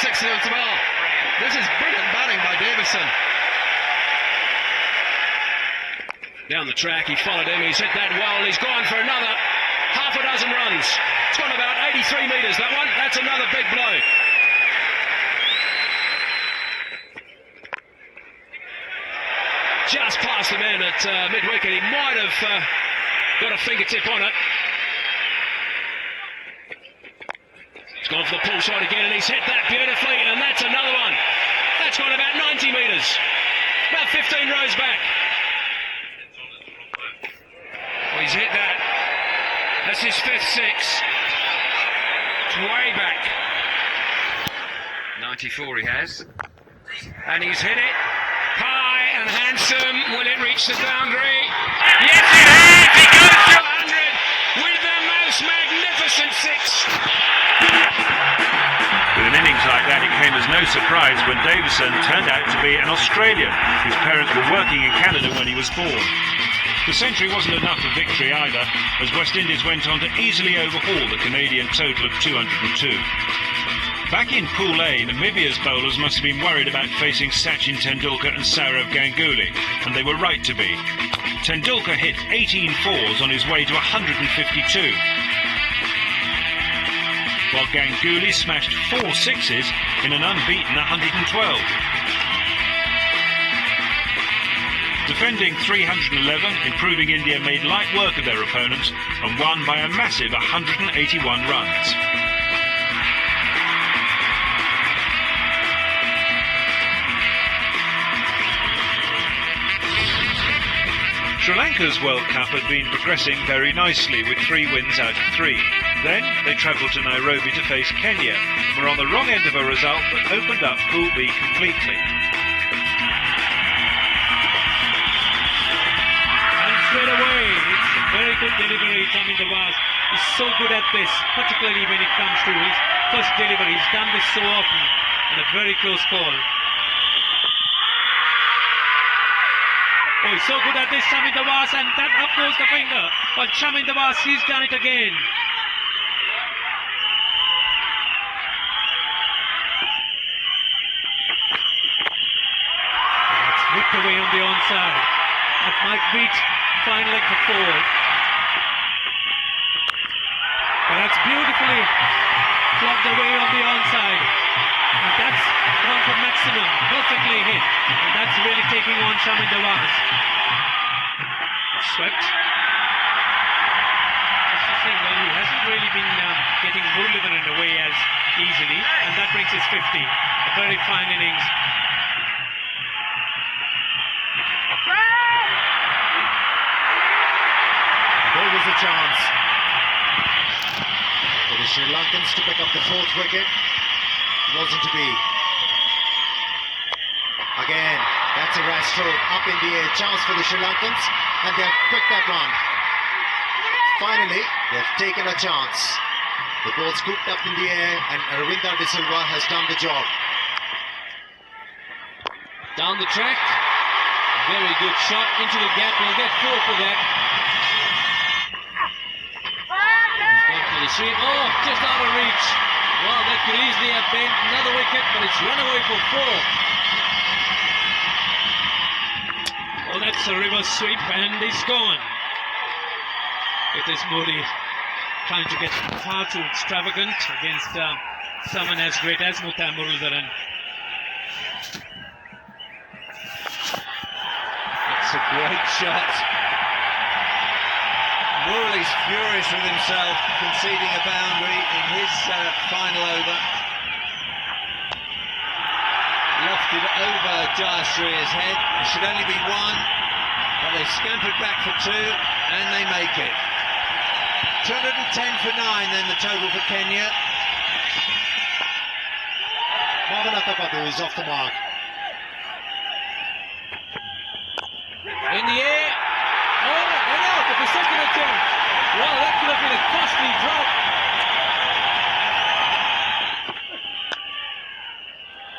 six as well. This is brilliant batting by Davison. Down the track, he followed him, he's hit that well, he's gone for another half a dozen runs. It's gone about 83 metres, that one. That's another big blow. Just past the man at mid-wicket. He might have got a fingertip on it. He's gone for the pull shot again, and he's hit that beautifully, and that's another one. That's gone about 90 metres. About 15 rows back. Well, he's hit that. That's his fifth six. It's way back. 94 he has. And he's hit it. High and handsome. Will it reach the boundary? Yes, it has! He goes to 100 with the most magnificent six. With an innings like that, it came as no surprise when Davison turned out to be an Australian whose parents were working in Canada when he was born. The century wasn't enough for victory either, as West Indies went on to easily overhaul the Canadian total of 202. Back in Pool A, Namibia's bowlers must have been worried about facing Sachin Tendulkar and Sourav Ganguly, and they were right to be. Tendulkar hit 18 fours on his way to 152, while Ganguly smashed 4 sixes in an unbeaten 112. Defending 311, improving India made light work of their opponents and won by a massive 181 runs. Sri Lanka's World Cup had been progressing very nicely with 3 wins out of 3. Then they travelled to Nairobi to face Kenya and were on the wrong end of a result that opened up Pool B completely. Straight away, it's a very good delivery. Chamin Nawaz is so good at this, particularly when it comes to his first delivery. He's done this so often, and a very close call. Oh, he's so good at this, Chamin Nawaz, and that up goes the finger. But Chamin Nawaz, he's done it again. That's whipped away on the onside. That might beat fine leg for 4. But that's beautifully flogged away on the onside. And that's gone for maximum, perfectly hit. And that's really taking on Chamin Nawaz. Swept. Just to say, well, he hasn't really been getting Muralidharan away as easily. And that brings his 50. A very fine innings. Always a chance for the Sri Lankans to pick up the 4th wicket. Wasn't to be. Again, that's a rash stroke up in the air. Chance for the Sri Lankans, and they've picked that one. Finally, they've taken a chance. The ball scooped up in the air, and Aravinda De Silva has done the job. Down the track. Very good shot into the gap. He'll get 4 for that. Oh, just out of reach. Well, that could easily have been another wicket, but it's run away for 4. Well, that's a reverse sweep, and he's gone. It is Modi trying to get far too extravagant against someone as great as Muralidharan. That's a great shot. Murali's furious with himself, conceding a boundary in his final over. Lofted over Jayastri's head. It should only be 1, but they scampered back for 2, and they make it. 210 for 9, then the total for Kenya. Mavanatapadu is off the mark. In the air. Oh, and out of the second attempt. Well, that could have been a costly drop.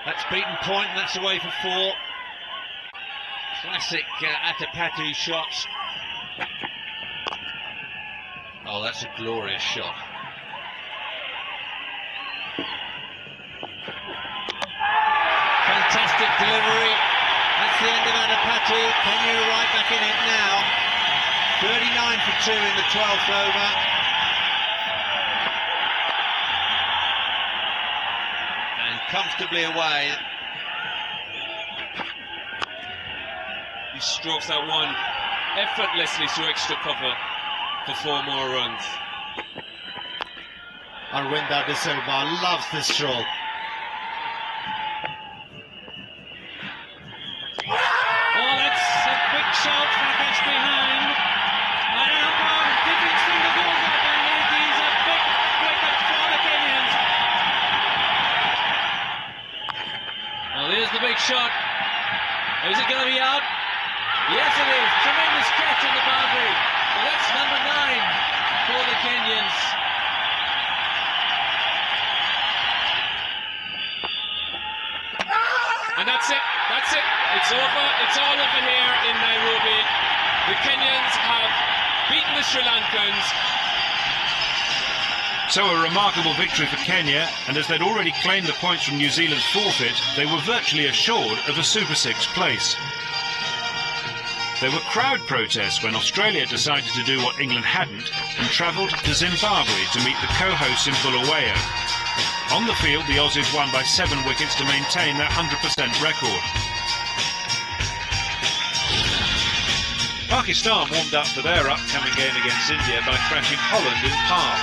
That's beaten point, and that's away for 4. Classic Atapatu shots. Oh, that's a glorious shot. Kenya are right back in it now. 39 for 2 in the 12th over. And comfortably away. He strokes that one effortlessly to extra cover for 4 more runs. Arvinda De Silva loves this stroke. Oh, that's a big shot that gets behind. And Alpine Livingston the goes up, and it is a big wicket for the Kenyans. Well, there's the big shot. Is it going to be out? Yes, it is. Tremendous catch on the boundary. So that's number 9 for the Kenyans. And that's it. That's it. It's over. It's all over here in Nairobi. The Kenyans have beaten the Sri Lankans. So a remarkable victory for Kenya, and as they'd already claimed the points from New Zealand's forfeit, they were virtually assured of a Super 6 place. There were crowd protests when Australia decided to do what England hadn't and travelled to Zimbabwe to meet the co-hosts in Bulawayo. On the field, the Aussies won by 7 wickets to maintain their 100% record. Pakistan warmed up for their upcoming game against India by thrashing Holland in Par.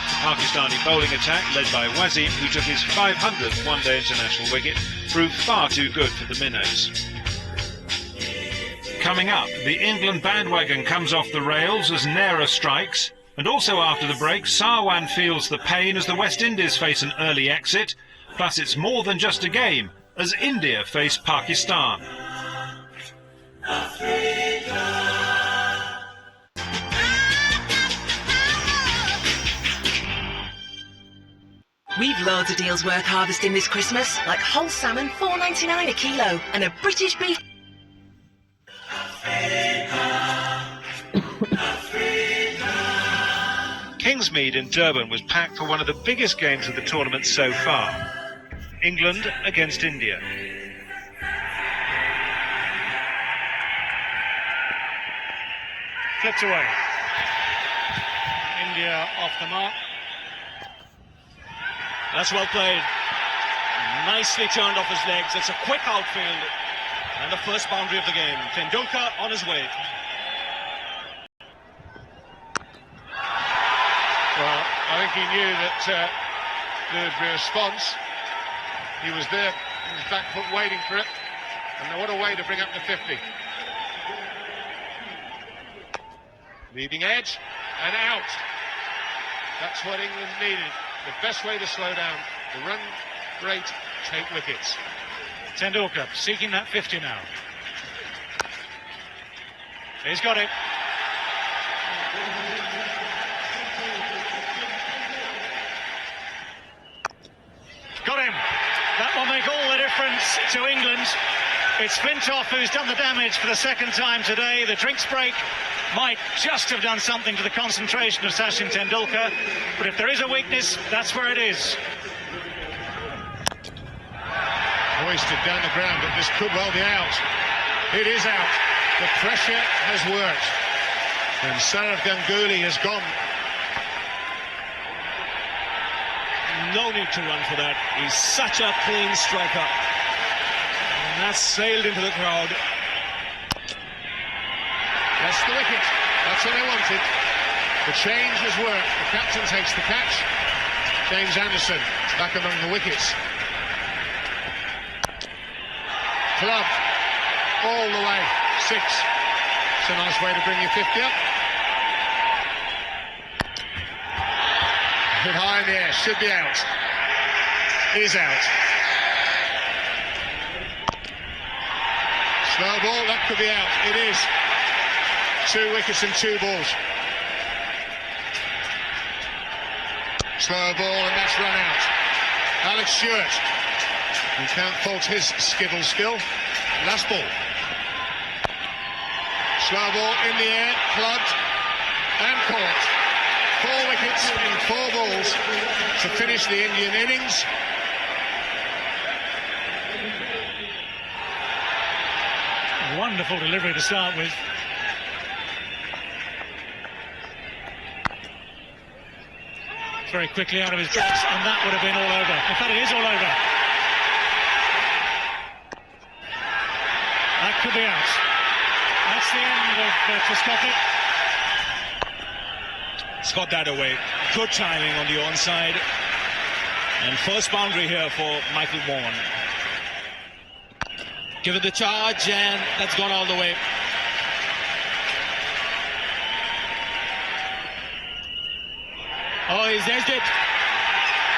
The Pakistani bowling attack, led by Wasim, who took his 500th one-day international wicket, proved far too good for the Minnows. Coming up, the England bandwagon comes off the rails as Nehra strikes, and also after the break, Sarwan feels the pain as the West Indies face an early exit, plus it's more than just a game, as India face Pakistan. We've loads of deals worth harvesting this Christmas, like whole salmon $4.99 a kilo and a British beef. Kingsmead in Durban was packed for one of the biggest games of the tournament so far. England against India. Flipped away. India off the mark. That's well played. Nicely turned off his legs. It's a quick outfield. And the first boundary of the game. Tendulkar on his way. Well, I think he knew that there would be a response. He was there, his back foot waiting for it. And what a way to bring up the 50. Leading edge and out. That's what England needed. The best way to slow down. The run rate, take wickets. Tendulkar seeking that 50 now. He's got it. Got him. That will make all the difference to England. It's Flintoff who's done the damage for the second time today. The drinks break might just have done something to the concentration of Sachin Tendulkar, but if there is a weakness, that's where it is. Hoisted down the ground, but this could well be out. It is out. The pressure has worked. And Sourav Ganguly has gone. No need to run for that. He's such a clean striker. And that's sailed into the crowd. That's the wicket. That's what they wanted. The change has worked. The captain takes the catch. James Anderson back among the wickets. Clubbed all the way. 6. It's a nice way to bring your 50 up. Hit high in the air. Should be out. Is out. Slow ball. That could be out. It is. 2 wickets and 2 balls. Slow ball, and that's run out. Alex Stewart. You can't fault his skittle skill. Last ball. Slow ball in the air, clubbed and caught. 4 wickets in 4 balls to finish the Indian innings. Wonderful delivery to start with. Very quickly out of his box, and that would have been all over. In fact, it is all over. That could be out. That's the end of Triscocket. It's got that away. Good timing on the onside. And first boundary here for Michael Vaughan. Give it the charge, and that's gone all the way. Oh, he's edged it.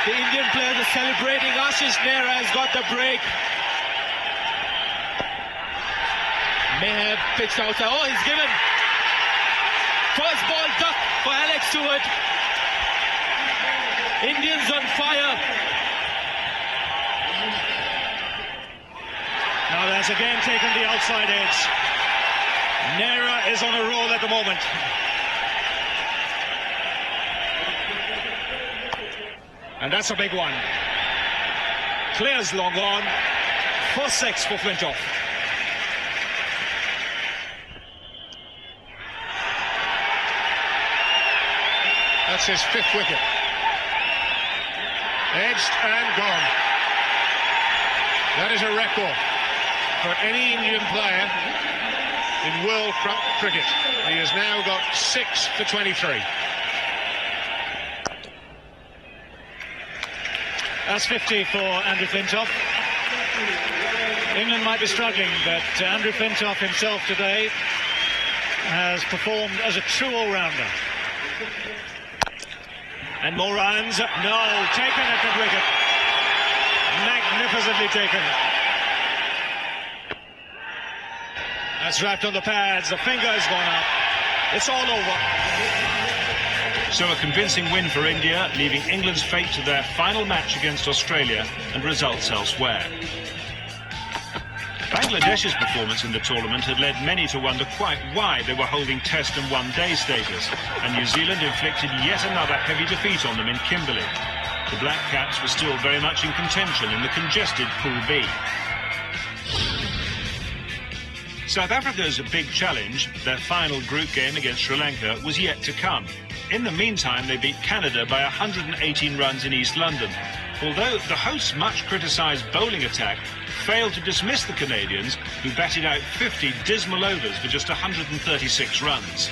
The Indian players are celebrating. Ashish Nehra has got the break. May have pitched outside. Oh, he's given. First ball duck for Alex Stewart. Indians on fire. Now there's again taken the outside edge. Nehra is on a roll at the moment. And that's a big one. Clears long on. First six for Flintoff. That's his 5th wicket. Edged and gone. That is a record for any Indian player in World Cricket. He has now got 6 for 23. That's 50 for Andrew Flintoff. England might be struggling, but Andrew Flintoff himself today has performed as a true all-rounder. And more runs. No, taken at the wicket. Magnificently taken. That's wrapped on the pads. The finger has gone up. It's all over. So a convincing win for India, leaving England's fate to their final match against Australia and results elsewhere. Bangladesh's performance in the tournament had led many to wonder quite why they were holding Test and one-day status, and New Zealand inflicted yet another heavy defeat on them in Kimberley. The Black Caps were still very much in contention in the congested Pool B. South Africa's big challenge, their final group game against Sri Lanka, was yet to come. In the meantime, they beat Canada by 118 runs in East London, although the hosts' much criticised bowling attack failed to dismiss the Canadians, who batted out 50 dismal overs for just 136 runs.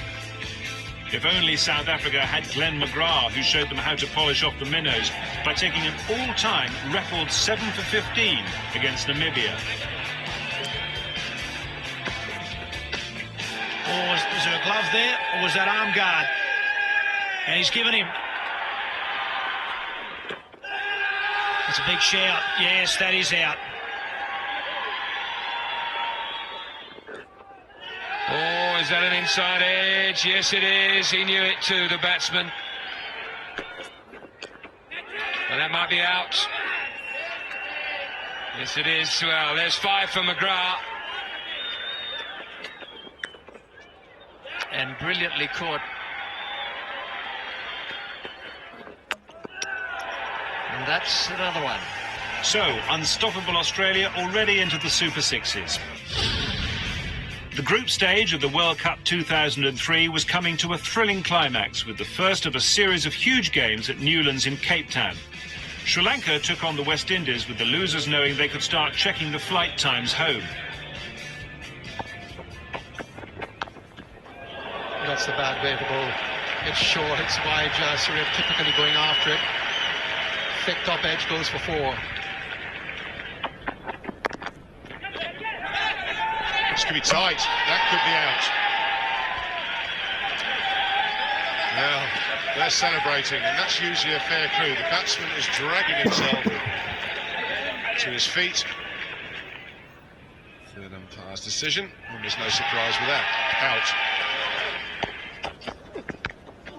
If only South Africa had Glenn McGrath, who showed them how to polish off the minnows by taking an all-time record 7 for 15 against Namibia. Oh, was there a glove there, or was that arm guard? And he's given him. It's a big shout. Yes, that is out. Oh, is that an inside edge? Yes, it is. He knew it too, the batsman. And that might be out. Yes, it is. Well, there's 5 for McGrath. And brilliantly caught. And that's another one. So, unstoppable Australia already into the Super Sixes. The group stage of the World Cup 2003 was coming to a thrilling climax with the first of a series of huge games at Newlands in Cape Town. Sri Lanka took on the West Indies, with the losers knowing they could start checking the flight times home. That's the bad bit of the ball. It's short, it's wide. Surya typically going after it. Thick top edge goes for 4. This could be tight. That could be out. Now, they're celebrating, and that's usually a fair clue. The batsman is dragging himself to his feet. Third umpire's decision, and there's no surprise with that. Out.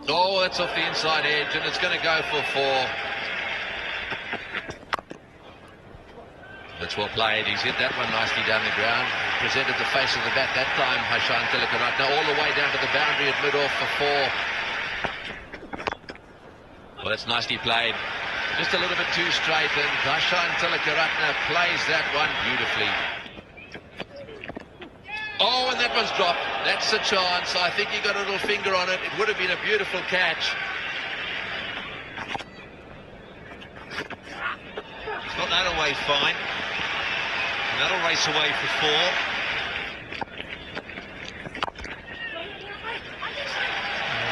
Oh, that's off the inside edge, and it's going to go for 4. That's well played. He's hit that one nicely down the ground. Presented the face of the bat that time, Hashan Tilakaratne, all the way down to the boundary at mid-off for 4. Well, that's nicely played. Just a little bit too straight, and Hashan Tilakaratne plays that one beautifully. Oh, and that one's dropped. That's a chance. I think he got a little finger on it. It would have been a beautiful catch. He's got that away fine. And that'll race away for 4.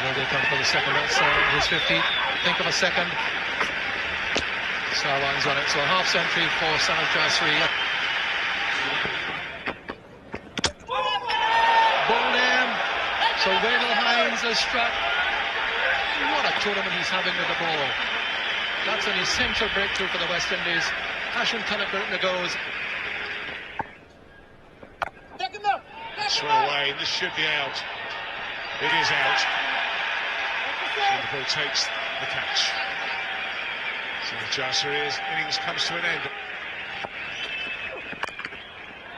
Will they come for the second? That's his 50. Think of a second. Sarwan's on it. So a half century for Sanal Jasri. So Wendell Hines has struck. What a tournament he's having with the ball. That's an essential breakthrough for the West Indies. Ashwin Tanakarna goes. Swing away, this should be out. It is out. Liverpool takes the catch. So Jasri's innings comes to an end.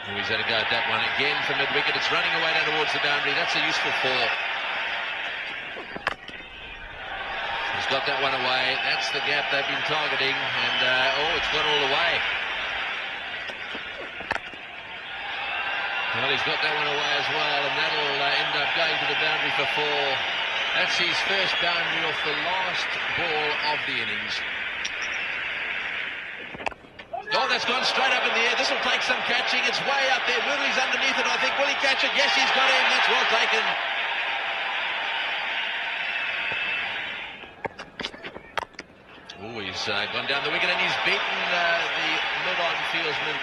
He's had a go at that one again from mid-wicket. It's running away down towards the boundary. That's a useful 4. He's got that one away. That's the gap they've been targeting. And, it's gone all the way. Well, he's got that one away as well. And that'll end up going to the boundary for 4. That's his first boundary off the last ball of the innings. Oh, that's gone straight up in the air. This will take some catching. It's way up there. Woodley's underneath it, I think. Will he catch it? Yes, he's got him. That's well taken. Oh, he's gone down the wicket and he's beaten the mid-on fieldsman.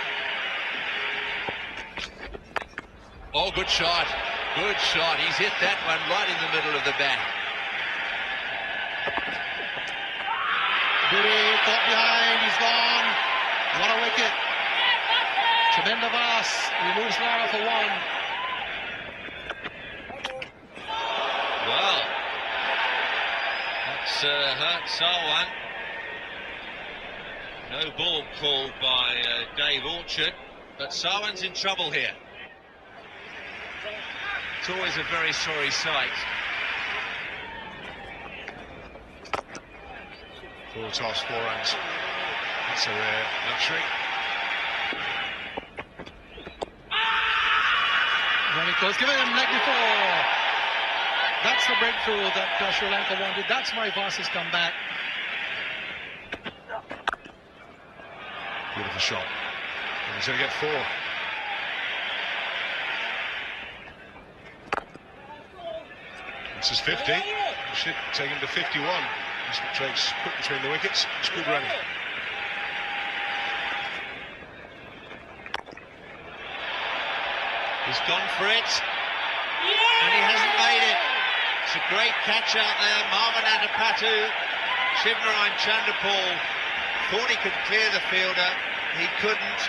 Oh, good shot. Good shot. He's hit that one right in the middle of the bat. Buri caught behind. He's gone. What a wicket. Chabenda Vas removes Lara for 1. Well, that's hurt Sarwan. No ball called by Dave Orchard, but Sarwan's in trouble here. It's always a very sorry sight. 4 toss, 4 runs. That's a rare luxury. Very close. Give him leg before. That's the breakthrough that Sri Lanka wanted. That's why Vas has come back. Beautiful shot. And he's going to get 4. This is 50. Should take him to 51. That's what Drake's put between the wickets. It's good running. He's gone for it, and he hasn't made it. It's a great catch out there. Marvin Adapatu, Shivnarine Chanderpaul thought he could clear the fielder. He couldn't.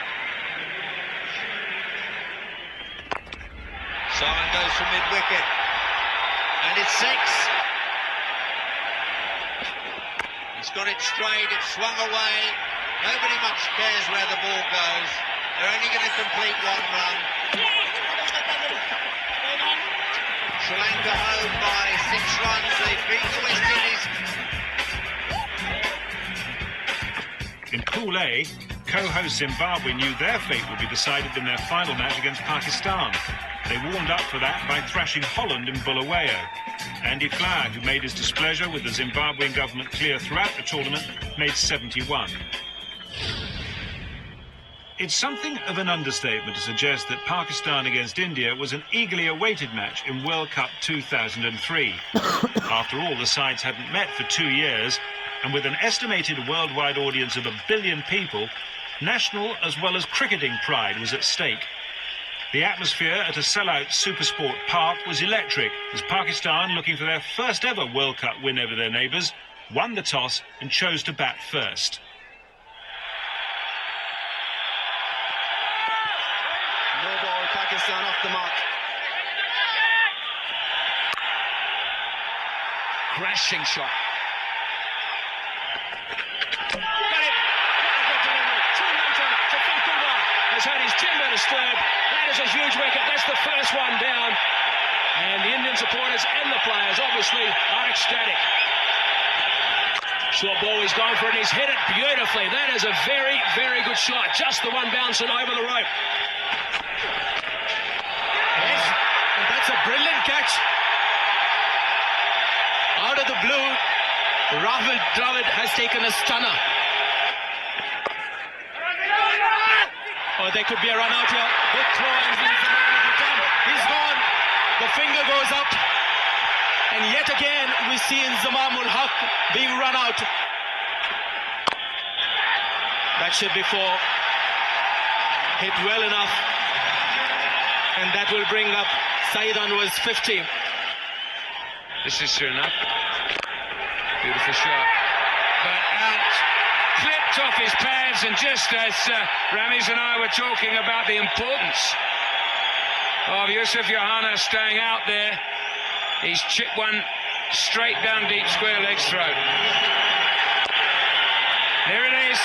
Simon goes for mid-wicket, and it's 6. He's got it straight, it's swung away. Nobody much cares where the ball goes. They're only going to complete 1 run. Sri Lanka home by 6 runs. They beat the West Indies. In Pool A, co-host Zimbabwe knew their fate would be decided in their final match against Pakistan. They warmed up for that by thrashing Holland in Bulawayo. Andy Flower, who made his displeasure with the Zimbabwean government clear throughout the tournament, made 71. It's something of an understatement to suggest that Pakistan against India was an eagerly awaited match in World Cup 2003. After all, the sides hadn't met for 2 years, and with an estimated worldwide audience of 1 billion people, national as well as cricketing pride was at stake. The atmosphere at a sellout Supersport Park was electric, as Pakistan, looking for their first ever World Cup win over their neighbours, won the toss and chose to bat first. No ball, Pakistan off the mark. Crashing shot. Got it. What a good delivery. Too late on it. Tafiqullah has had his timber disturbed. That is a huge wicket. That's the first one down. And the Indian supporters and the players obviously are ecstatic. Short ball, he's gone for it, he's hit it beautifully. That is a very, very good shot. Just the one bouncing over the rope. It's a brilliant catch. Out of the blue, Rahul Dravid has taken a stunner. Oh, there could be a run out here. Good throw, and he's gone. The finger goes up. And yet again, we see Inzamam ul Haq being run out. That should be 4. Hit well enough. And that will bring up Saeed Anwar's 50. This is soon enough. Beautiful shot. But out, clipped off his pads, and just as Ramiz and I were talking about the importance of Yusuf Yohana staying out there, he's chipped one straight down deep square leg's throat. There it is.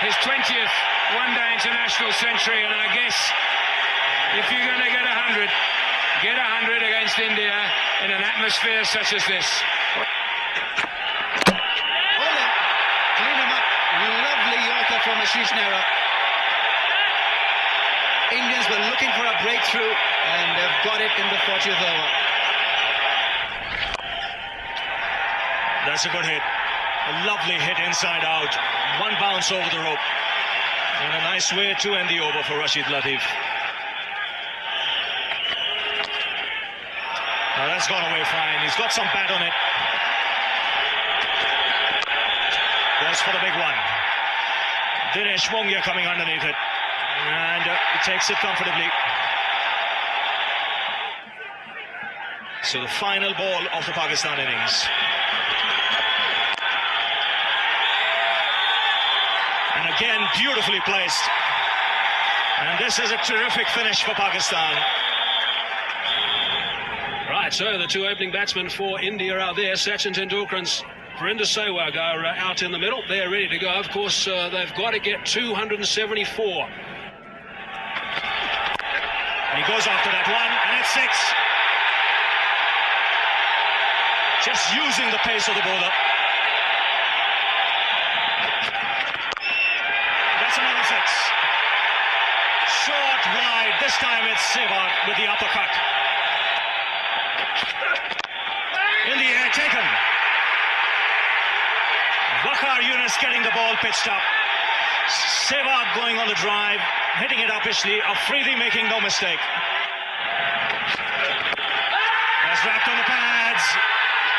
His 20th one-day international century, and I guess if you're going to get 100, get 100 against India in an atmosphere such as this. Hold him. Clean him up. Lovely Yorker from Ashish Nehra. Indians were looking for a breakthrough, and they've got it in the 40th over. That's a good hit. A lovely hit inside out. One bounce over the rope. And a nice way to end the over for Rashid Latif. Now that's gone away fine. He's got some bat on it. Goes for the big one. Dinesh Mongia coming underneath it. And he takes it comfortably. So the final ball of the Pakistan innings. And again, beautifully placed. And this is a terrific finish for Pakistan. Right, so the 2 opening batsmen for India are there. Sachin Tendulkar and Virender Sehwag are out in the middle. They're ready to go. Of course, they've got to get 274. And he goes after that one, and it's 6. Just using the pace of the bowler. That's another 6. Short, wide. This time it's Sehwag with the uppercut. In the air, taken. Waqar Yunus getting the ball pitched up. Sehwag going on the drive, hitting it uppishly. Afridi making no mistake. That's wrapped on the pads.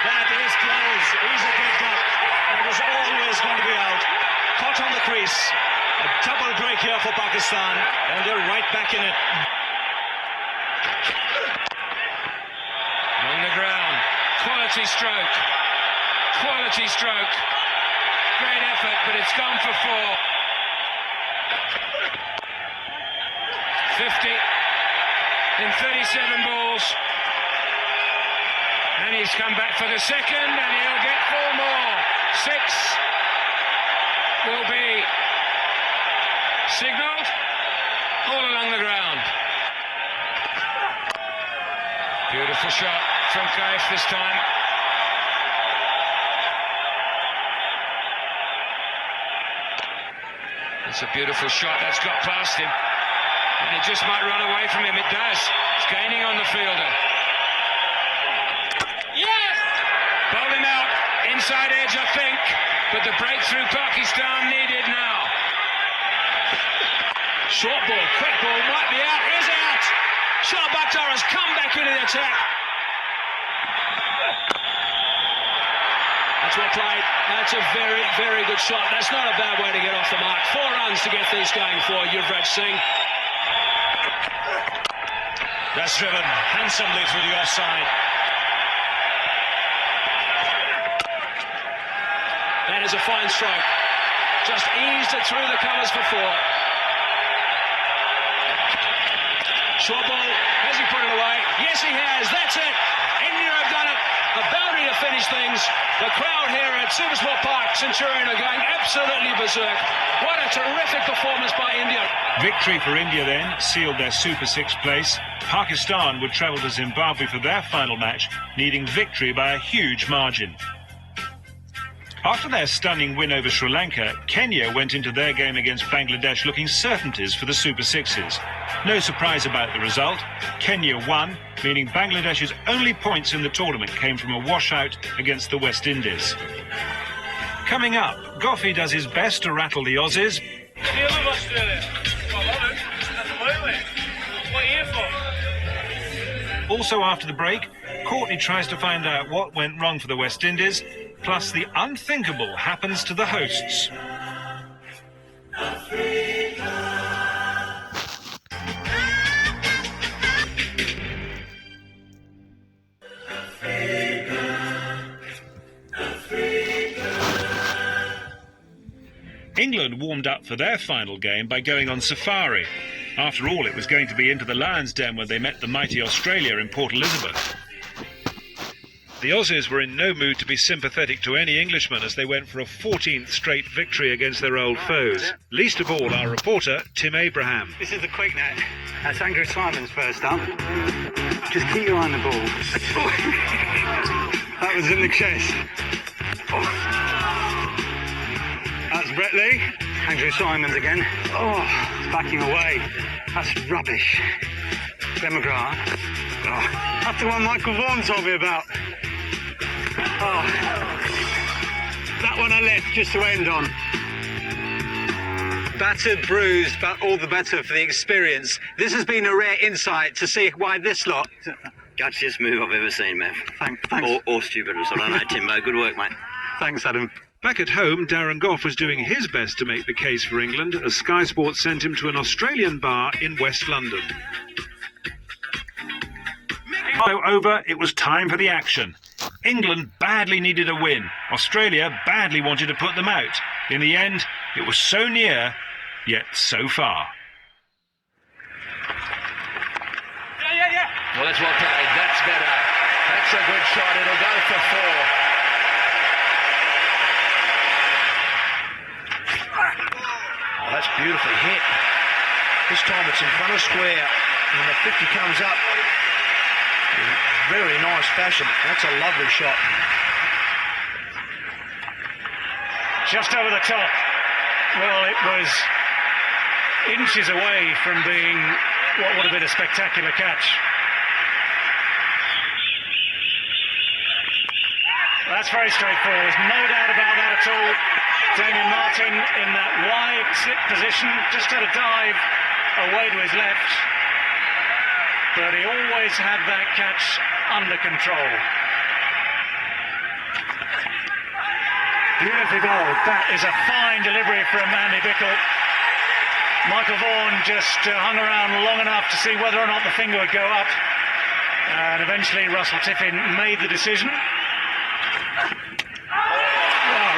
That is close. He's a big duck. It was always going to be out. Caught on the crease. A double break here for Pakistan, and they're right back in it. On the ground. Quality stroke. Quality stroke. Great effort, but it's gone for 4. 50 in 37 balls. And he's come back for the second, and he'll get 4 more. 6 will be signalled all along the ground. Beautiful shot from Kaif this time. It's a beautiful shot that's got past him. And it just might run away from him. It does. It's gaining on the fielder. Yes! Bowled him out. Inside edge, I think. But the breakthrough Pakistan needed now. Short ball, quick ball, might be out. Is out. Shah Bakhtar has come back into the attack. That's well played. That's a very, very good shot. That's not a bad way to get off the mark. 4 runs to get these going for Yuvraj Singh. That's driven handsomely through the offside. That is a fine stroke. Just eased it through the covers for 4. Short ball, has he put it away? Yes, he has. That's it. India have done it. A boundary to finish things. The crowd here at Supersport Park, Centurion, are going absolutely berserk. What a terrific performance by India. Victory for India then sealed their Super 6 place. Pakistan would travel to Zimbabwe for their final match, needing victory by a huge margin. After their stunning win over Sri Lanka, Kenya went into their game against Bangladesh looking certainties for the Super Sixes. No surprise about the result. Kenya won, meaning Bangladesh's only points in the tournament came from a washout against the West Indies. Coming up, Goffey does his best to rattle the Aussies. Deal with Australia. I love it. Absolutely. What are you here for? Also after the break, Courtney tries to find out what went wrong for the West Indies, plus the unthinkable happens to the hosts. England warmed up for their final game by going on safari. After all, it was going to be into the Lion's Den when they met the mighty Australia in Port Elizabeth. The Aussies were in no mood to be sympathetic to any Englishman as they went for a 14th straight victory against their old foes. Least of all our reporter, Tim Abraham. This is the quick net. That's Andrew Simon's first up. Just keep your eye on the ball. That was in the chest. That's Brett Lee. Andrew Simons again. Oh, backing away. That's rubbish. Glenn McGrath. Oh, that's the one Michael Vaughan told me about. Oh, that one I left just to end on. Battered, bruised, but all the better for the experience. This has been a rare insight to see why this lot... Catchiest move I've ever seen, Mev. Thanks. Or stupid or something. I know, Timbo. Good work, mate. Thanks, Adam. Back at home, Darren Gough was doing his best to make the case for England as Sky Sports sent him to an Australian bar in West London. Over, it was time for the action. England badly needed a win. Australia badly wanted to put them out. In the end, it was so near, yet so far. Well, that's well played. That's better. That's a good shot. It'll go for 4. Oh, that's beautifully hit. This time it's in front of square, and the 50 comes up in very nice fashion. That's a lovely shot. Just over the top. Well, it was inches away from being what would have been a spectacular catch. That's very straightforward. There's no doubt about that at all. Damien Martin in that wide slip position, just had a dive away to his left, but he always had that catch under control. Beautifully bowled. That is a fine delivery from Andy Bickle. Michael Vaughan just hung around long enough to see whether or not the finger would go up, and eventually Russell Tiffin made the decision.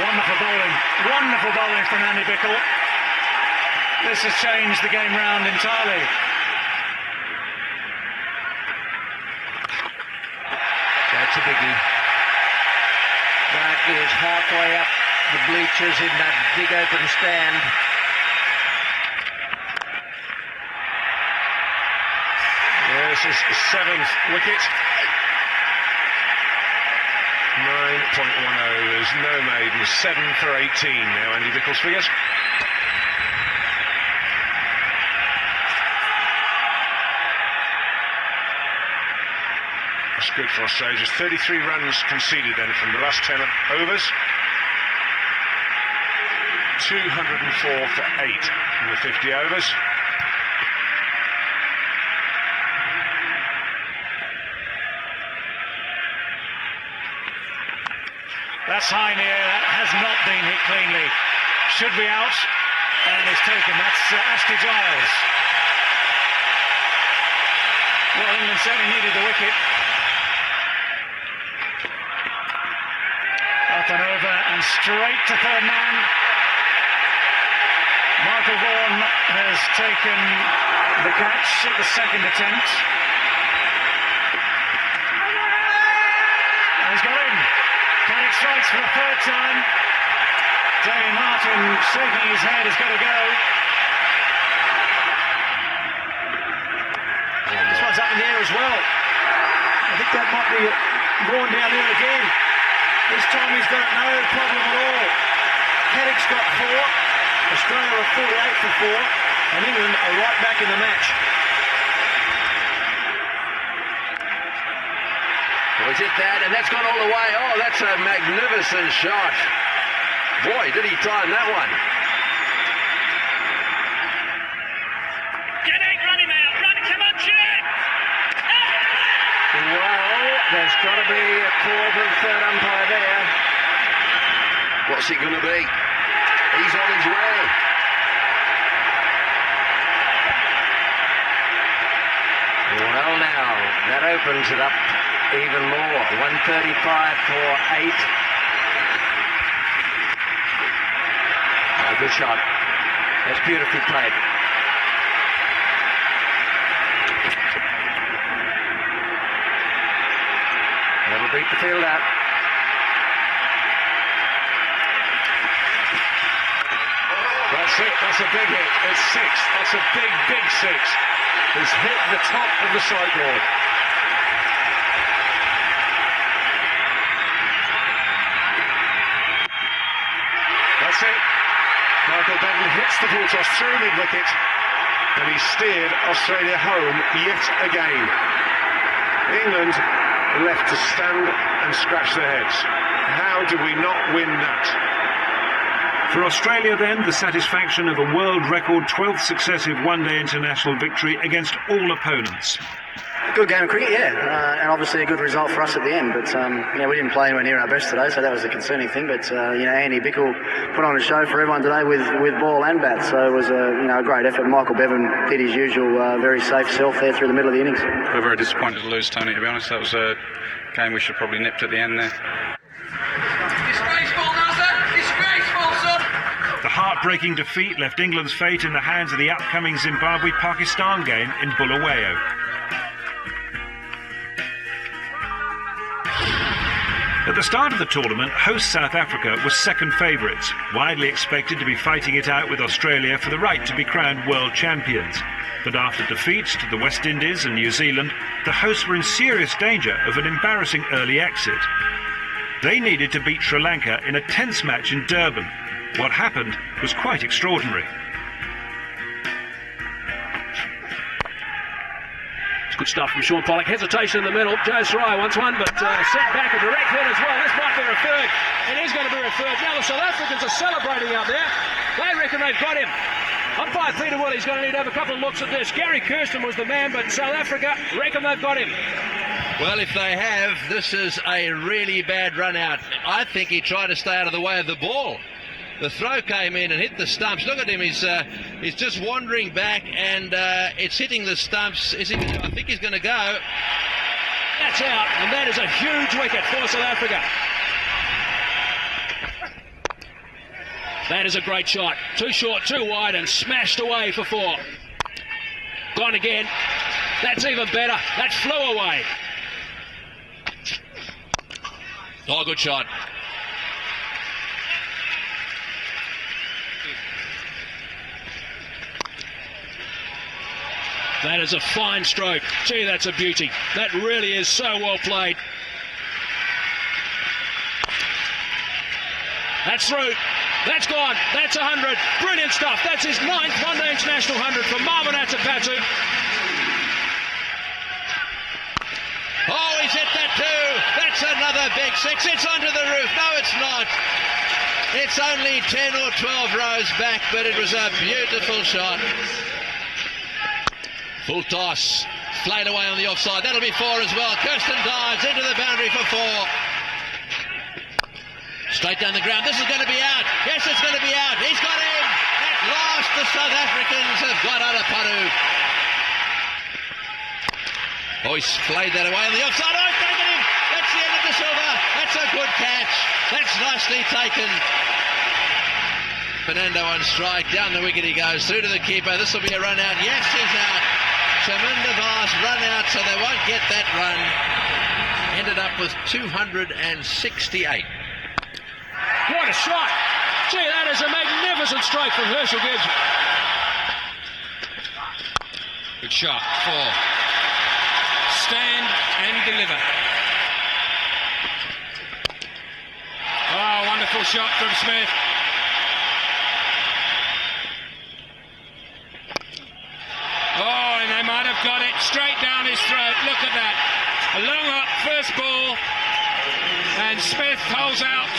Wonderful bowling from Andy Bickle. This has changed the game round entirely. That's a biggie. That is halfway up the bleachers in that big open stand. This is the 7th wicket. 9.10. There's no maiden. 7 for 18 now, Andy Bickle's figures. That's good for Australia. 33 runs conceded then from the last 10 overs. 204 for 8 in the 50 overs. That's high in the air. That has not been hit cleanly. Should be out, and is taken. That's Ashley Giles. Well, England certainly needed the wicket. Up and over, and straight to third man. Michael Vaughan has taken the catch at the second attempt. And he's got in. Carrick strikes for the third time. Damien Martin shaking his head, has got to go. This one's up in the air as well. I think that might be Vaughan down there again. This time he's got no problem at all. Caddick's got 4. Australia are 48 for 4. And England are right back in the match. Was it that? And that's gone all the way. Oh, that's a magnificent shot. Boy, did he time that one. Well, there's got to be a call from third umpire there. What's it going to be? He's on his way. Well, now, that opens it up even more. 135 for 8. Good shot. That's beautifully played. That'll beat the field out. That's it. That's a big hit. It's 6. That's a big, big 6. He's hit the top of the sideboard. That's it. Michael Benton hits the ball toss through mid-wicket, and he steered Australia home yet again. England left to stand and scratch their heads. How do we not win that? For Australia then, the satisfaction of a world record 12th successive one-day international victory against all opponents. Good game of cricket, yeah, and obviously a good result for us at the end. But we didn't play anywhere near our best today, so that was the concerning thing. But Andy Bickle put on a show for everyone today with ball and bat, so it was a great effort. Michael Bevan did his usual very safe self there through the middle of the innings. We're very disappointed to lose, Tony. To be honest, that was a game we should probably nipped at the end there. Disgraceful, Nasser! Disgraceful, son! The heartbreaking defeat left England's fate in the hands of the upcoming Zimbabwe-Pakistan game in Bulawayo. At the start of the tournament, host South Africa was second favourites, widely expected to be fighting it out with Australia for the right to be crowned world champions. But after defeats to the West Indies and New Zealand, the hosts were in serious danger of an embarrassing early exit. They needed to beat Sri Lanka in a tense match in Durban. What happened was quite extraordinary. Good stuff from Sean Pollock. Hesitation in the middle. Joe Sarai wants one, but set back a direct hit as well. This might be referred. It is going to be referred. Now the South Africans are celebrating out there. They reckon they've got him. Umpire Peter Willey's going to need to have a couple of looks at this. Gary Kirsten was the man, but South Africa reckon they've got him. Well, if they have, this is a really bad run out. I think he tried to stay out of the way of the ball. The throw came in and hit the stumps. Look at him, he's just wandering back, and it's hitting the stumps. I think he's going to go. That's out, and that is a huge wicket for South Africa. That is a great shot. Too short, too wide, and smashed away for 4. Gone again. That's even better. That flew away. Oh, good shot. That is a fine stroke. Gee, that's a beauty. That really is so well played. That's through. That's gone. That's 100. Brilliant stuff. That's his 9th one-day international 100 from Marvin Atapatu. Oh, he's hit that too. That's another big 6. It's onto the roof. No, it's not. It's only 10 or 12 rows back, but it was a beautiful shot. Full toss, flayed away on the offside. That'll be 4 as well. Kirsten dives into the boundary for 4. Straight down the ground. This is going to be out. Yes, it's going to be out. He's got him. At last, the South Africans have got Atapatu. Oh, he's flayed that away on the offside. Oh, he's taken him. That's the end of the silver. That's a good catch. That's nicely taken. Fernando on strike. Down the wicket he goes. Through to the keeper. This will be a run out. Yes, he's out. Chaminda Vaas run out, so they won't get that run. Ended up with 268. What a shot! Gee, that is a magnificent strike from Herschel Gibbs. Good shot. 4. Stand and deliver. wonderful shot from Smith. Oh, and they might have got it straight down his throat. Look at that. A long up first ball. And Smith holds out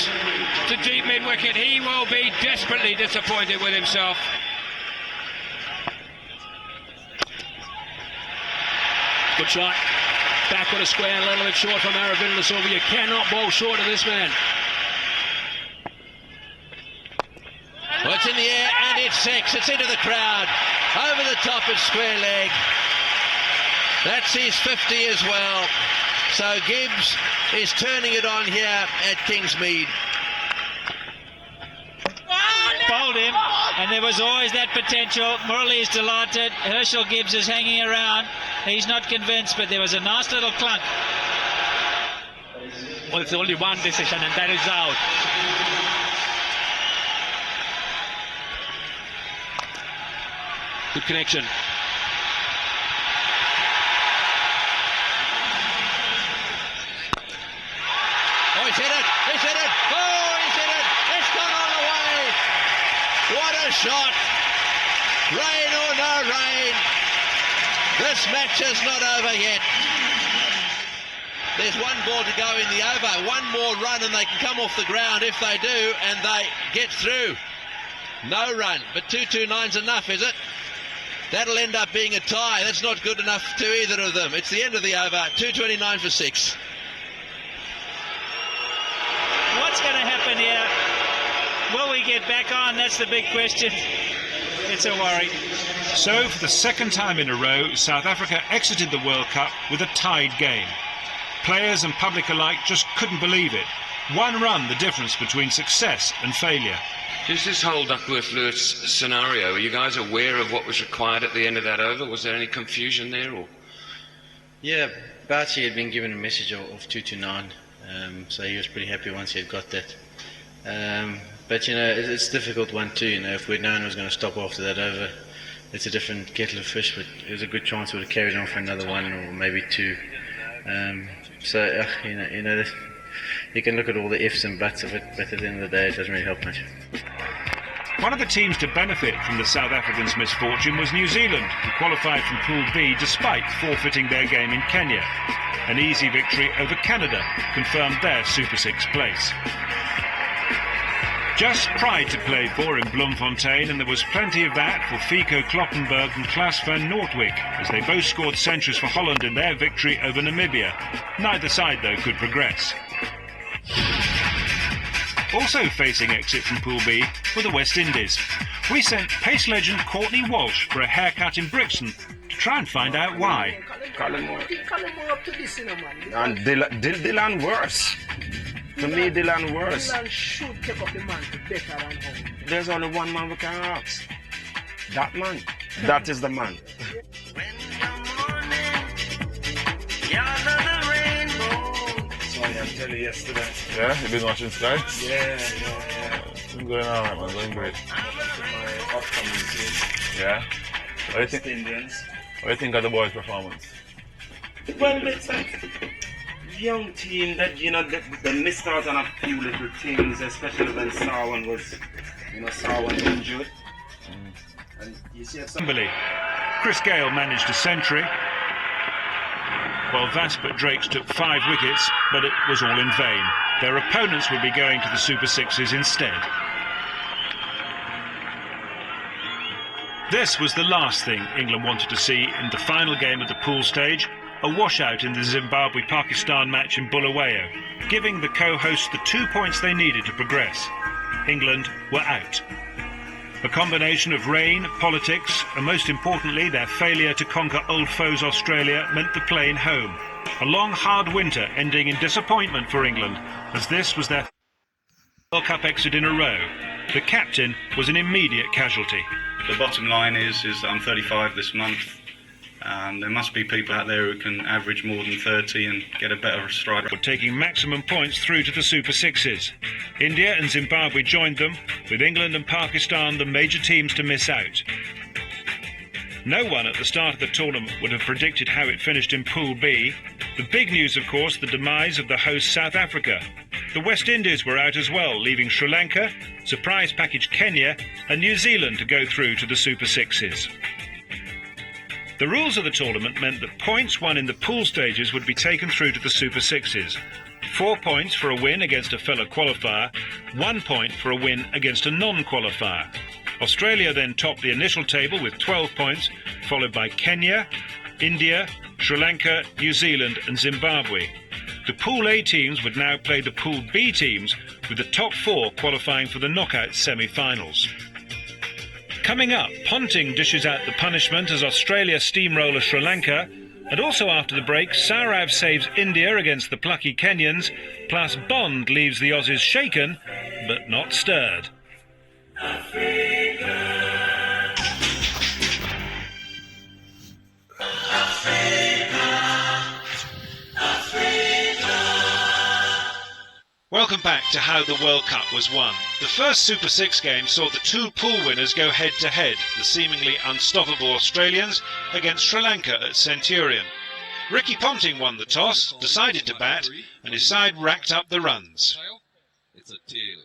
to deep mid-wicket. He will be desperately disappointed with himself. Good shot. Back with a square, a little bit short from Aravinda Silva. You cannot bowl short of this man. Well, it's in the air and it's six. It's into the crowd. Over the top, it's square leg. That's his 50 as well. So Gibbs is turning it on here at Kingsmead. Bowled him, and there was always that potential. Murali is delighted. Herschel Gibbs is hanging around. He's not convinced, but there was a nice little clunk. Well, it's only one decision, and that is out. Good connection. Oh, he's hit it! He's hit it! Oh, he's hit it! It's gone all the way! What a shot! Rain or no rain, this match is not over yet. There's one ball to go in the over. One more run and they can come off the ground if they do, and they get through. No run, but 229's enough, is it? That'll end up being a tie. That's not good enough to either of them. It's the end of the over. 229 for 6. What's going to happen here? Will we get back on? That's the big question. It's a worry. So, for the second time in a row, South Africa exited the World Cup with a tied game. Players and public alike just couldn't believe it. One run the difference between success and failure. Is this whole Duckworth-Lewis scenario, are you guys aware of what was required at the end of that over? Was there any confusion there? Or? Yeah, Barty had been given a message of 229, so he was pretty happy once he had got that. But you know, it's a difficult one too. You know, if we'd known it was going to stop after that over, it's a different kettle of fish. But it was a good chance we would have carried on for another one or maybe two. So you know, you can look at all the ifs and buts of it, but at the end of the day, it doesn't really help much. One of the teams to benefit from the South Africans' misfortune was New Zealand, who qualified from Pool B despite forfeiting their game in Kenya. An easy victory over Canada confirmed their Super 6 place. Just pride to play for in Bloemfontein, and there was plenty of that for Fico Kloppenberg and Klaas van Noordwijk, as they both scored centuries for Holland in their victory over Namibia. Neither side, though, could progress. Also facing exit from Pool B were the West Indies. We sent pace legend Courtney Walsh for a haircut in Brixton to try and find out why. And Dylan worse. To me, Dylan worse. Dylan should take up the man to better than home. There's only one man we can ask. That man. That is the man. Sorry, I tell you yesterday. Yeah, you've been watching Sky? Yeah. It's been going alright, man. Going great. My upcoming team. Yeah. What do you think? Indians. What do you think of the boys' performance? Well, it's a young team that, you know, they missed out on a few little things, especially when Sarwan was, Sarwan injured. And you see Chris Gale managed a century, while Vaspert Drakes took 5 wickets, but it was all in vain. Their opponents would be going to the Super Sixes instead. This was the last thing England wanted to see in the final game of the pool stage, a washout in the Zimbabwe-Pakistan match in Bulawayo, giving the co-hosts the 2 points they needed to progress. England were out. A combination of rain, politics, and most importantly their failure to conquer old foes Australia meant the plane home. A long, hard winter ending in disappointment for England, as this was their World Cup exit in a row. The captain was an immediate casualty. The bottom line is that I'm 35 this month. There must be people out there who can average more than 30 and get a better strike. Taking maximum points through to the Super Sixes. India and Zimbabwe joined them, with England and Pakistan the major teams to miss out. No one at the start of the tournament would have predicted how it finished in Pool B. The big news, of course, the demise of the host South Africa. the West Indies were out as well, leaving Sri Lanka, surprise package Kenya and New Zealand to go through to the Super Sixes. The rules of the tournament meant that points won in the pool stages would be taken through to the Super Sixes. 4 points for a win against a fellow qualifier, 1 point for a win against a non-qualifier. Australia then topped the initial table with 12 points, followed by Kenya, India, Sri Lanka, New Zealand and Zimbabwe. The Pool A teams would now play the Pool B teams, with the top 4 qualifying for the knockout semi-finals. Coming up, Ponting dishes out the punishment as Australia steamroller Sri Lanka, and also after the break, Saurav saves India against the plucky Kenyans, plus Bond leaves the Aussies shaken, but not stirred. Welcome back to how the World Cup was won. The first Super 6 game saw the 2 pool winners go head-to-head, the seemingly unstoppable Australians against Sri Lanka at Centurion. Ricky Ponting won the toss, decided to bat, and his side racked up the runs. It's a tail.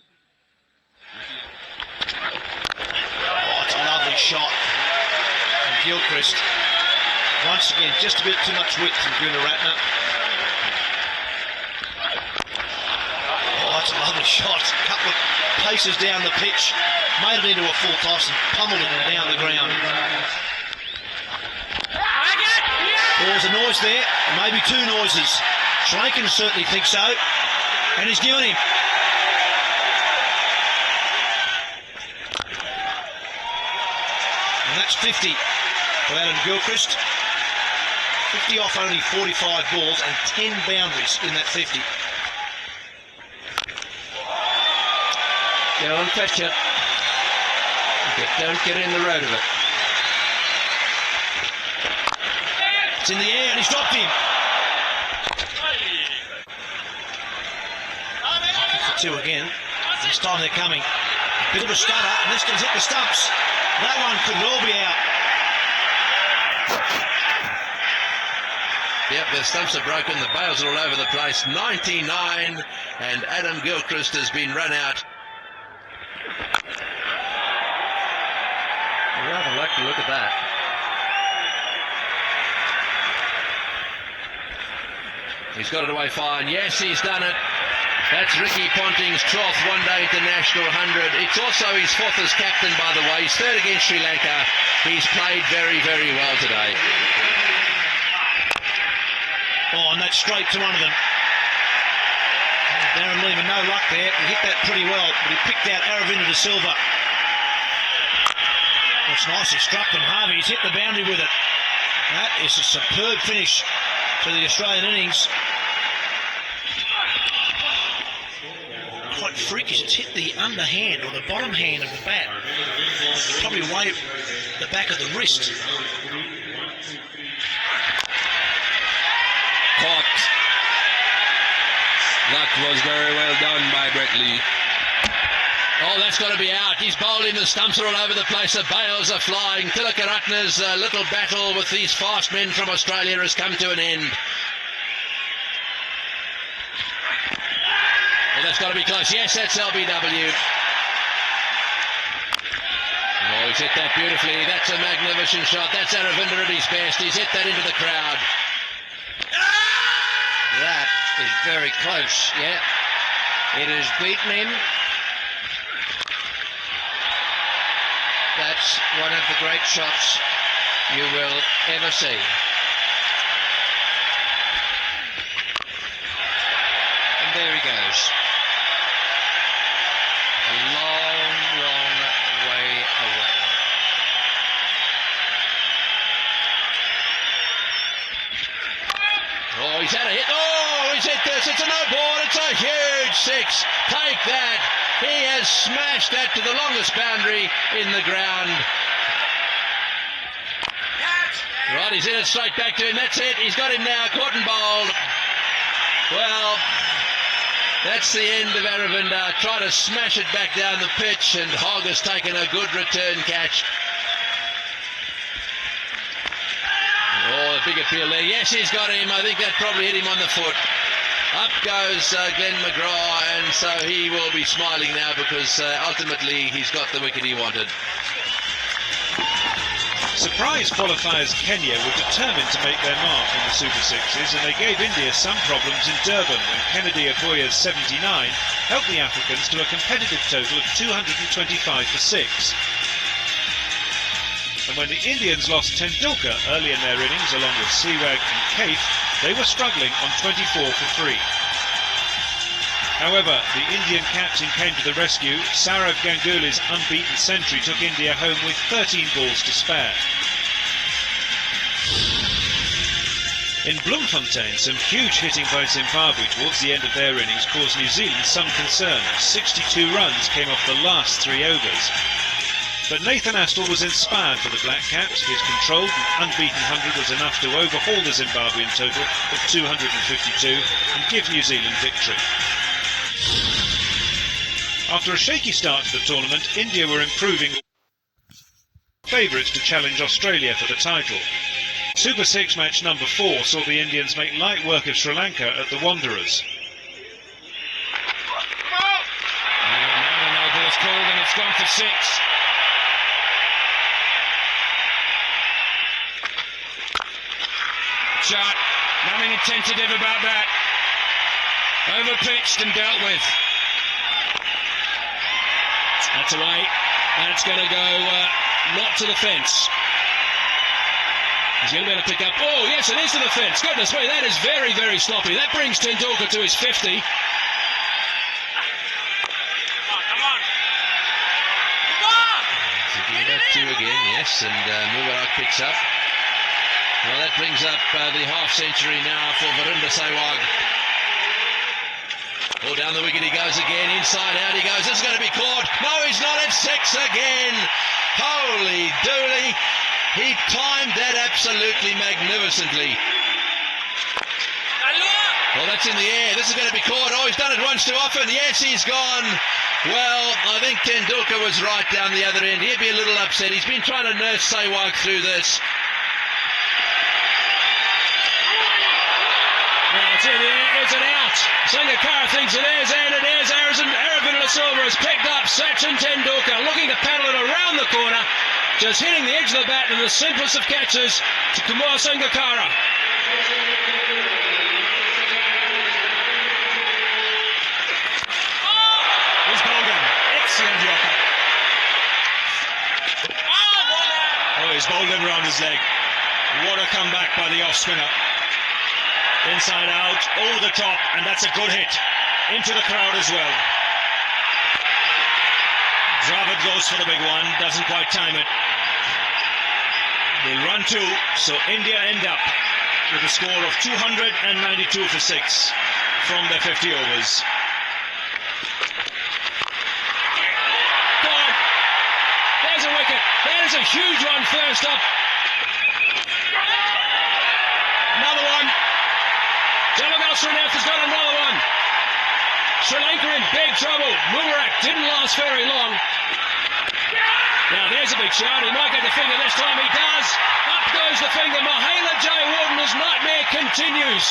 Oh, it's a lovely shot from Gilchrist. Once again, just a bit too much width from Gunaratne. That's a lovely shot. A couple of paces down the pitch, made it into a full toss and pummeled it down the ground. There was a noise there, maybe 2 noises. Sri Lankan certainly thinks so, and he's given him. And that's 50 for Adam Gilchrist. 50 off only 45 balls and 10 boundaries in that 50. Don't touch it. Don't get in the road of it. It's in the air and he's dropped him. 2 again. This time they're coming. A bit of a stutter and this one's hit the stumps. That one could all be out. Yep, the stumps are broken. The bails are all over the place. 99 and Adam Gilchrist has been run out. I'd rather like to look at that. He's got it away fine. Yes, he's done it. That's Ricky Ponting's 12th one-day international 100. It's also his 4th as captain, by the way. He's 3rd against Sri Lanka. He's played very, very well today. Oh, and that's straight to one of them. Darren Lehman, no luck there. He hit that pretty well, but he picked out Aravinda De Silva. It's nicely struck from Harvey. He's hit the boundary with it. That is a superb finish to the Australian innings. Quite freakish. It's hit the underhand or the bottom hand of the bat. Probably away the back of the wrist. Caught. That was very well done by Brett Lee. Oh, that's got to be out. He's bowled in. The stumps are all over the place. The bails are flying. Tilakaratne's little battle with these fast men from Australia has come to an end. Well, that's got to be close. Yes, that's LBW. Oh, he's hit that beautifully. That's a magnificent shot. That's Aravinda at his best. He's hit that into the crowd. That is very close, yeah. It has beaten him. That's one of the great shots you will ever see. And there he goes. A long, long way away. Oh, he's had a hit. Oh, he's hit this. It's a no ball. It's a huge 6. Take that. He has smashed that to the longest boundary in the ground. Right, he's hit it straight back to him. That's it. He's got him now. Caught and bowled. Well, that's the end of Aravinda. Try to smash it back down the pitch, and Hogg has taken a good return catch. Oh, a big appeal there. Yes, he's got him. I think that probably hit him on the foot. Up goes Glenn McGrath, and so he will be smiling now because ultimately he's got the wicket he wanted. Surprise qualifiers Kenya were determined to make their mark in the Super Sixes, and they gave India some problems in Durban when Kennedy Okoye's 79 helped the Africans to a competitive total of 225 for 6. And when the Indians lost Tendulkar early in their innings along with Sehwag and Kaif, they were struggling on 24 for 3. However, the Indian captain came to the rescue. Sourav Ganguly's unbeaten century took India home with 13 balls to spare. In Bloemfontein, some huge hitting by Zimbabwe towards the end of their innings caused New Zealand some concern. 62 runs came off the last 3 overs. But Nathan Astle was inspired for the Black Caps. His controlled and unbeaten 100 was enough to overhaul the Zimbabwean total of 252 and give New Zealand victory. After a shaky start to the tournament, India were improving, favourites to challenge Australia for the title. Super 6 match number 4 saw the Indians make light work of Sri Lanka at the Wanderers. And now the no ball's called and it's gone for 6. Shot, nothing tentative about that. Overpitched and dealt with. That's away. That's going to go not to the fence. He's going to be able to pick up. Oh, yes, it is to the fence. Goodness me, that is very, very sloppy. That brings Tendulkar to his 50. Thinking about 2 again, yes, and Mubarak picks up. Well, that brings up the half-century now for Virender Sehwag. Oh, down the wicket he goes again, inside out he goes. This is going to be caught. No, he's not. It's 6 again. Holy dooly. He timed that absolutely magnificently. Well, that's in the air. This is going to be caught. Oh, he's done it once too often. Yes, he's gone. Well, I think Tendulkar was right down the other end. He'd be a little upset. He's been trying to nurse Sehwag through this. It's in the air, is it out? Sangakkara thinks it is, and it is. Aravind Silva has picked up Sachin Tendulkar, looking to paddle it around the corner, just hitting the edge of the bat in the simplest of catches to Kumar Sangakkara. He's bowled him. Excellent Yorker. Oh, he's bowled him around his leg. What a comeback by the off spinner. Inside out, over the top, and that's a good hit. Into the crowd as well. Dravid goes for the big one, doesn't quite time it. They'll run 2, so India end up with a score of 292 for 6 from their 50 overs. God, there's a wicket. That is a huge one first up. Another one. Javagal Srinath has got another one. Sri Lanka in big trouble. Mubarak didn't last very long. Now there's a big shot. He might get the finger this time. He does. Up goes the finger. Mahela Jayawardne's nightmare continues.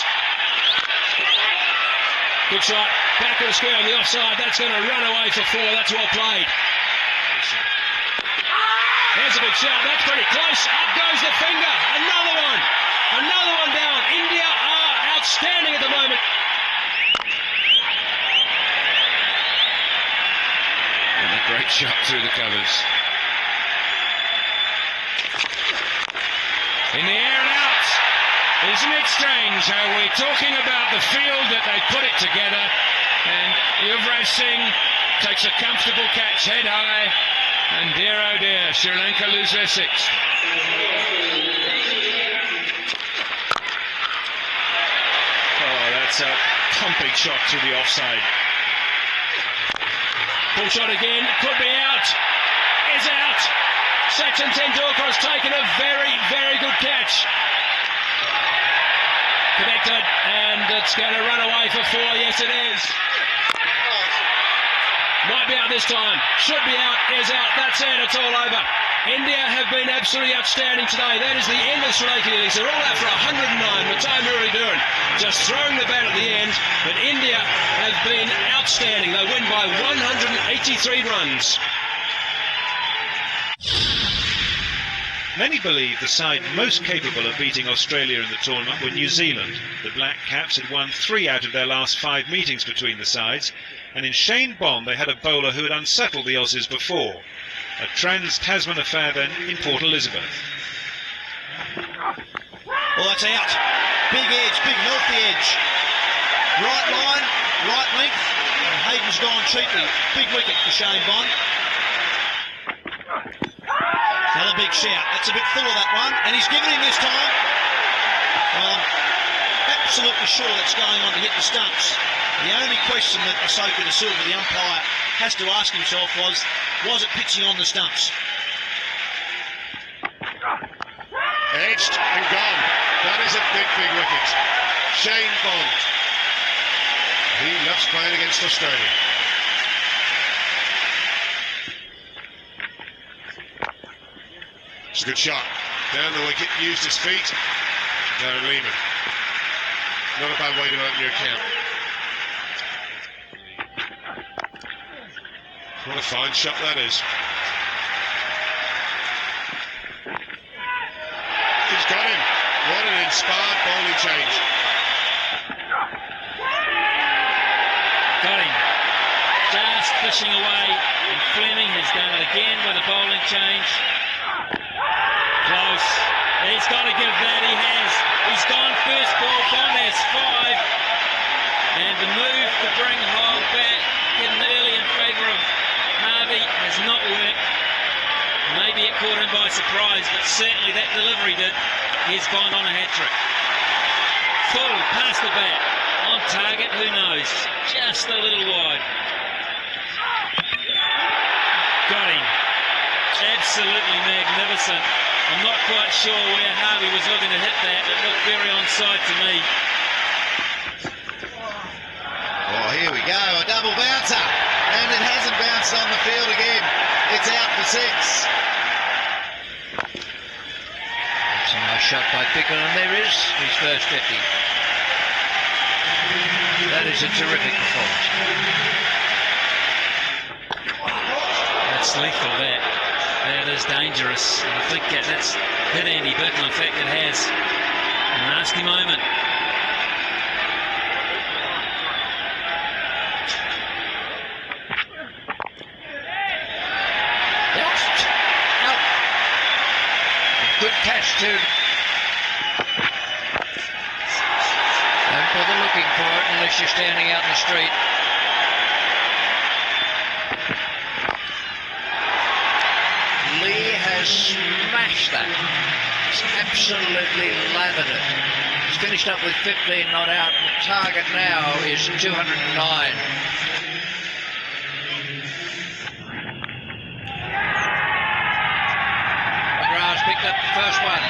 Good shot. Back of the square on the offside. That's going to run away for 4. That's well played. There's a big shot. That's pretty close. Up goes the finger. Another one. Another one down. India are outstanding at the moment. And a great shot through the covers. In the air and out. Isn't it strange how we're talking about the field that they put it together, and Yuvraj Singh takes a comfortable catch head high, and dear oh dear, Sri Lanka lose their 6th. That's a pumping shot to the offside. Full shot again, could be out, is out. Sachin Tendulkar has taken a very, very good catch. Connected, and it's going to run away for 4. Yes, it is. Might be out this time. Should be out, is out. That's it, it's all over. India have been absolutely outstanding today. That is the end of the Sri Lankan innings. They're all out for 109. Matai Muralidharan just throwing the bat at the end. But India have been outstanding. They win by 183 runs. Many believe the side most capable of beating Australia in the tournament were New Zealand. The Black Caps had won 3 out of their last 5 meetings between the sides, and in Shane Bond they had a bowler who had unsettled the Aussies before. A trans-Tasman affair then in Port Elizabeth. Well, that's out. Big edge, big healthy edge. Right line, right length. And Hayden's gone cheaply. Big wicket for Shane Bond. Another big shout. That's a bit full of that one. And he's given him this time. Well, I'm absolutely sure that's going on to hit the stumps. The only question that Ahsoka De Silva, the umpire, has to ask himself was it pitching on the stumps? Edged and gone. That is a big, big wicket. Shane Bond. He loves playing against Australia. It's a good shot. Down the wicket, used his feet. Darren Lehman. Not a bad way to open your account. What a fine shot that is. He's got him. What an inspired bowling change. Got him. Just fishing away. And Fleming has done it again with a bowling change. Close. He's got to give that. He has. He's gone first ball. Bond has 5. And the move to bring Hogg back in early in favour of Harvey has not worked. Maybe it caught him by surprise, but certainly that delivery did. He's gone on a hat-trick. Full, past the bat. On target, who knows? Just a little wide. Got him. Absolutely magnificent. I'm not quite sure where Harvey was looking to hit that. It looked very onside to me. Oh, here we go, a double bouncer. And it hasn't bounced on the field again. It's out for 6. That's a nice shot by Pickle, and there is his first 50. That is a terrific performance. That's lethal, that. That is dangerous. And I think that's hit Andy Bickle. In fact, it has. A nasty moment. Good catch too. Don't bother looking for it unless you're standing out in the street. Lee has smashed that. He's absolutely lathered it. He's finished up with 15 not out. The target now is 209. Picked up the first one.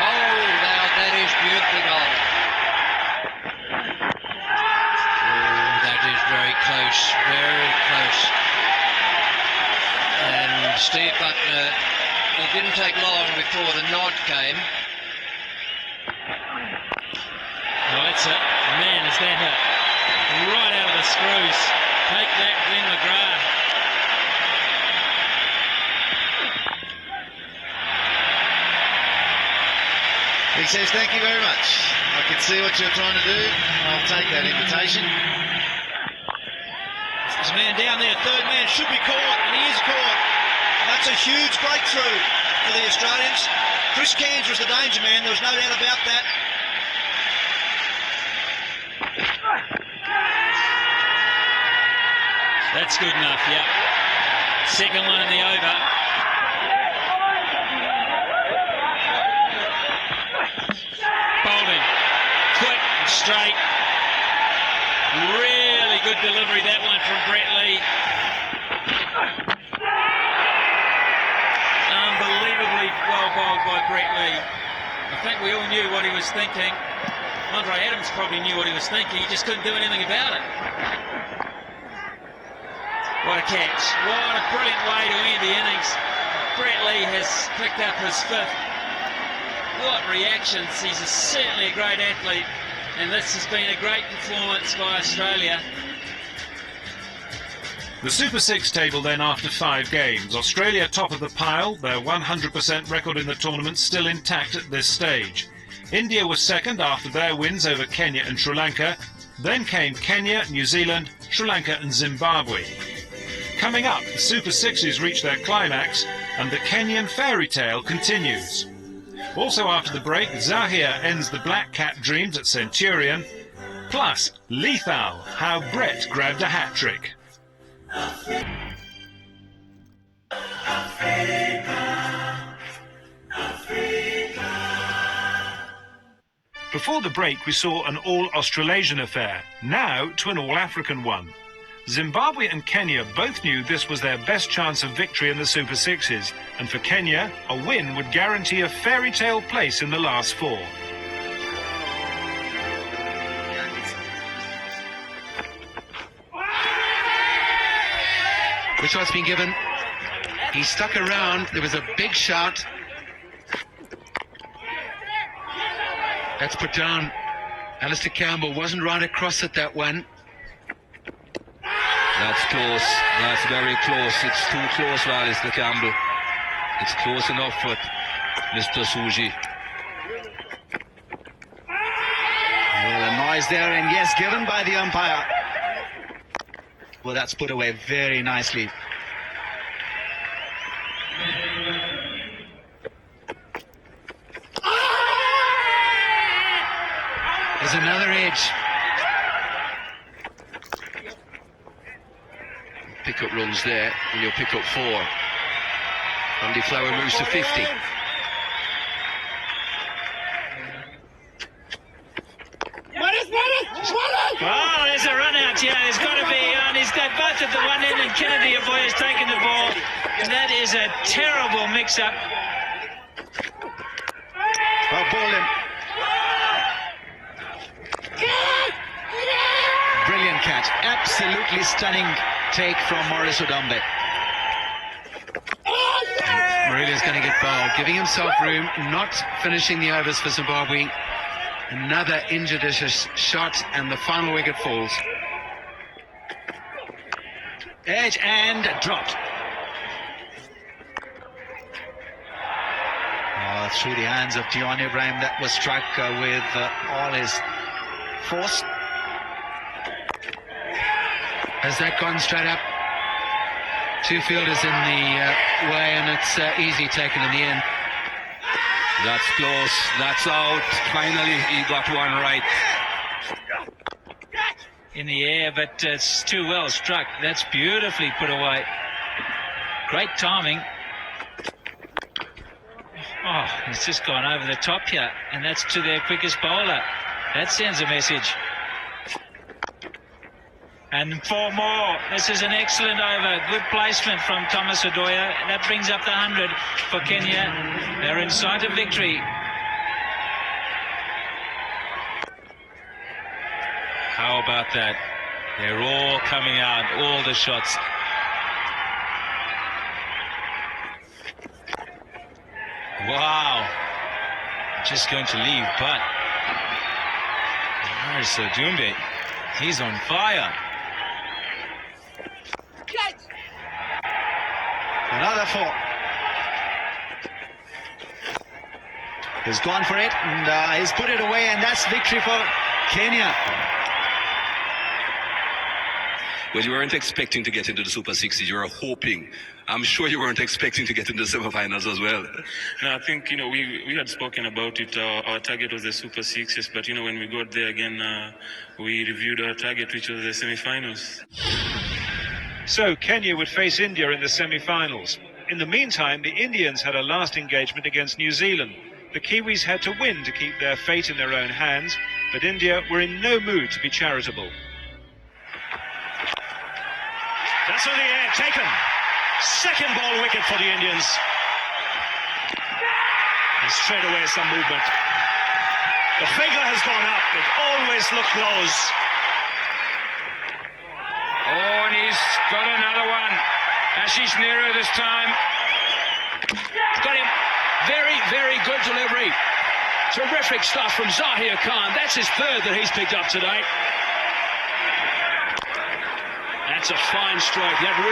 Oh, now that is beautifully bowled. Oh, that is very close, very close. And Steve Butler, it didn't take long before the nod came. Well, that's it. Man, is that hit. Right out of the screws. Take that, Glenn McGrath. He says, thank you very much. I can see what you're trying to do. I'll take that invitation. There's a man down there, third man, should be caught, and he is caught. That's a huge breakthrough for the Australians. Chris Cairns was the danger man, there was no doubt about that. That's good enough, yep. Second one in the over. Quick and straight. Really good delivery, that one from Brett Lee. Unbelievably well bowled by Brett Lee. I think we all knew what he was thinking. Andre Adams probably knew what he was thinking, he just couldn't do anything about it. What a catch. What a brilliant way to end the innings. Brett Lee has picked up his 5th. What reactions. He's certainly a great athlete, and this has been a great performance by Australia. The Super 6 table then after 5 games. Australia top of the pile, their 100% record in the tournament still intact at this stage. India was second after their wins over Kenya and Sri Lanka. Then came Kenya, New Zealand, Sri Lanka and Zimbabwe. Coming up, the Super Sixes reach their climax and the Kenyan fairy tale continues. Also after the break, Zahir ends the Black Cat dreams at Centurion. Plus, Lethal, how Brett grabbed a hat-trick. Before the break, we saw an all-Australasian affair, now to an all-African one. Zimbabwe and Kenya both knew this was their best chance of victory in the Super Sixes, and for Kenya, a win would guarantee a fairy tale place in the last 4. The shot's been given. He stuck around. There was a big shout. That's put down. Alistair Campbell wasn't right across at that one. That's close. That's very close. It's too close for Alistair Campbell. It's close enough for Mr. Suji. Well, a noise there, and yes, given by the umpire. Well, that's put away very nicely. There's another edge. Pick up runs there, and you'll pick up 4. Andy Flower moves to 50. Oh, there's a run out. Yeah, there's got to be. And he's got both at the one end, and Kennedy Aboy has taken the ball. And that is a terrible mix-up. Well, ball in. Brilliant catch. Absolutely stunning take from Maurice Odombe. Marilla's going to get bowled, giving himself room, not finishing the overs for Zimbabwe. Another injudicious shot, and the final wicket falls. Edge and dropped. Through the hands of Dion Ibrahim, that was struck with all his force. Has that gone straight up? 2 fielders in the way, and it's easy taken in the end. That's close. That's out. Finally, he got one right. In the air, but it's too well struck. That's beautifully put away. Great timing. Oh, he's just gone over the top here, and that's to their quickest bowler. That sends a message. And 4 more. This is an excellent over. Good placement from Thomas Odoya. That brings up the 100 for Kenya. They're in sight of victory. How about that? They're all coming out, all the shots. Wow. Just going to leave, but Maurice Odombe, he's on fire. Another 4. He's gone for it, and he's put it away, and that's victory for Kenya. Well, you weren't expecting to get into the Super Sixes. You were hoping. I'm sure you weren't expecting to get into the semi-finals as well. No, I think, we had spoken about it. Our target was the Super Sixes, but, when we got there again, we reviewed our target, which was the semi-finals. So Kenya would face India in the semi-finals. In the meantime, the Indians had a last engagement against New Zealand. The Kiwis had to win to keep their fate in their own hands, but India were in no mood to be charitable. That's on the air, taken. Second ball wicket for the Indians. And straight away some movement. The figure has gone up. It always looked close. Oh, and he's He's got another one. Ashish Nehru this time. Got him. Very, very good delivery. Terrific stuff from Zahir Khan. That's his third that he's picked up today. That's a fine stroke. That